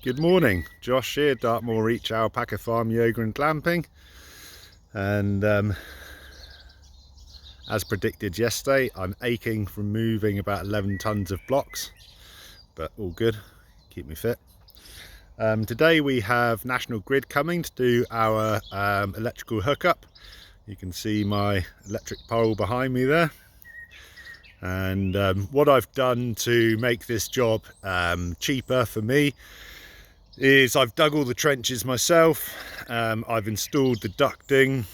Good morning, Josh here, Dartmoor Reach Alpaca Farm Yoga and Glamping. And as predicted yesterday, I'm aching from moving about 11 tons of blocks, but all good, keep me fit. Today we have National Grid coming to do our electrical hookup. You can see my electric pole behind me there. And what I've done to make this job cheaper for me is I've dug all the trenches myself. I've installed the ducting,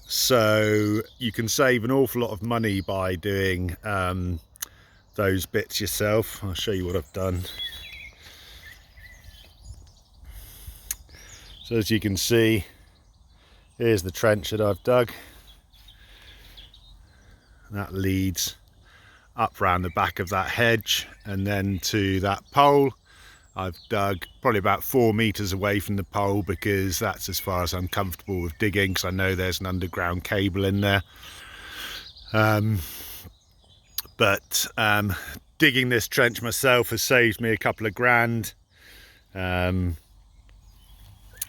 so you can save an awful lot of money by doing those bits yourself. I'll show you what I've done. So as you can see, here's the trench that I've dug. That leads up round the back of that hedge and then to that pole. I've dug probably about 4 meters away from the pole because that's as far as I'm comfortable with digging, because I know there's an underground cable in there. Digging this trench myself has saved me a couple of grand. I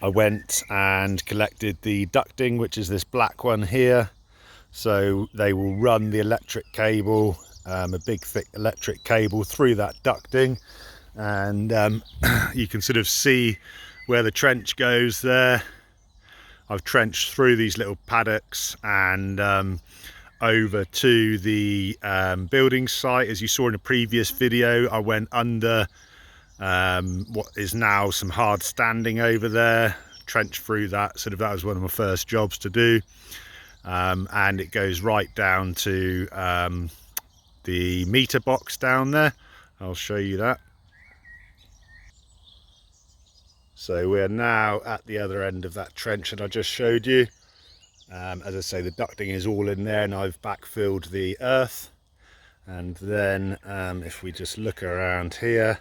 went and collected the ducting, which is this black one here. So they will run the electric cable, a big thick electric cable through that ducting, and you can sort of see where the trench goes there. I've trenched through these little paddocks and over to the building site. As you saw in a previous video, I went under what is now some hard standing over there, trenched through that. That was one of my first jobs to do. And it goes right down to the meter box down there. I'll show you that. So we're now at the other end of that trench that I just showed you. As I say, the ducting is all in there and I've backfilled the earth. And then if we just look around here,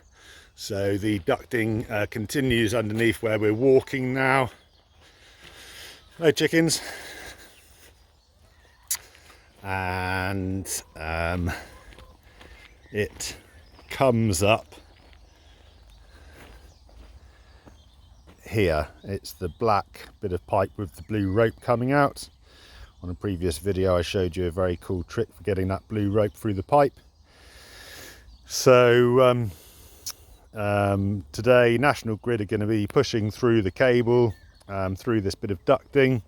so the ducting continues underneath where we're walking now. Hello chickens. And it comes up here. It's the black bit of pipe with the blue rope coming out. On a previous video I showed you a very cool trick for getting that blue rope through the pipe. So today National Grid are going to be pushing through the cable through this bit of ducting,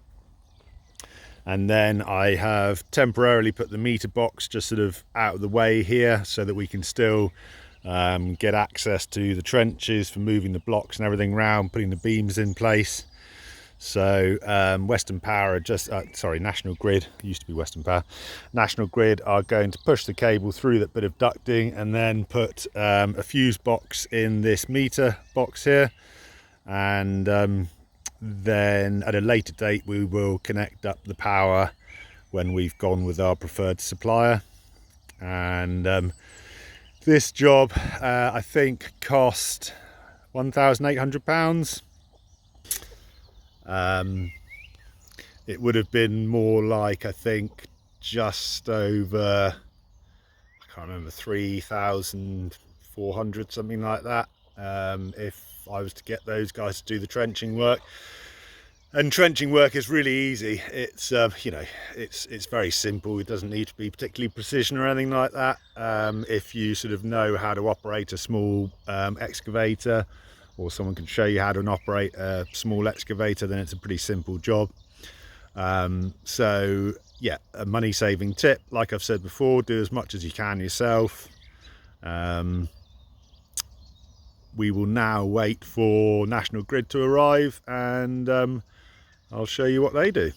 and then I have temporarily put the meter box just sort of out of the way here so that we can still get access to the trenches for moving the blocks and everything around, putting the beams in place. So Western Power are just National Grid, used to be Western Power, National Grid are going to push the cable through that bit of ducting and then put a fuse box in this meter box here, and then at a later date we will connect up the power when we've gone with our preferred supplier. And this job I think cost £1,800. It would have been more like, I think, just over, I can't remember, 3,400, something like that, if I was to get those guys to do the trenching work. And trenching work is really easy. It's you know, it's very simple. It doesn't need to be particularly precision or anything like that. If you sort of know how to operate a small excavator, or someone can show you how to operate a small excavator, then it's a pretty simple job. So yeah, a money saving tip, like I've said before, do as much as you can yourself. We will now wait for National Grid to arrive, and I'll show you what they do.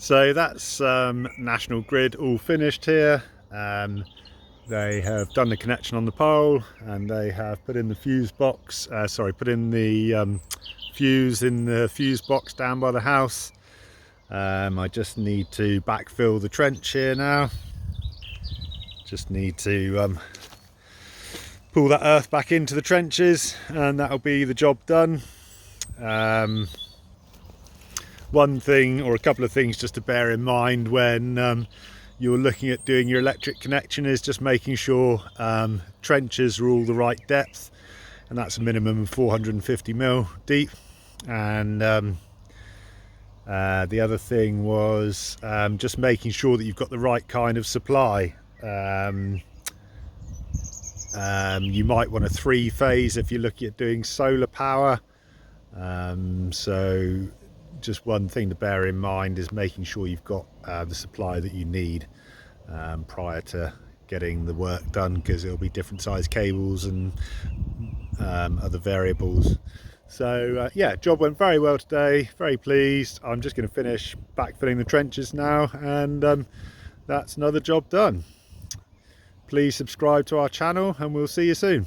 So that's National Grid all finished here. They have done the connection on the pole, and they have put in the fuse box, put in the fuse in the fuse box down by the house. I just need to backfill the trench here now. Just need to pull that earth back into the trenches, and that'll be the job done. One thing, or a couple of things just to bear in mind when you're looking at doing your electric connection, is just making sure trenches are all the right depth, and that's a minimum of 450 mil deep. And the other thing was just making sure that you've got the right kind of supply. You might want a 3-phase if you're looking at doing solar power. So just one thing to bear in mind is making sure you've got the supply that you need prior to getting the work done, because it'll be different size cables and other variables. So yeah, job went very well today, very pleased. I'm just going to finish backfilling the trenches now, and that's another job done. Please subscribe to our channel, and we'll see you soon.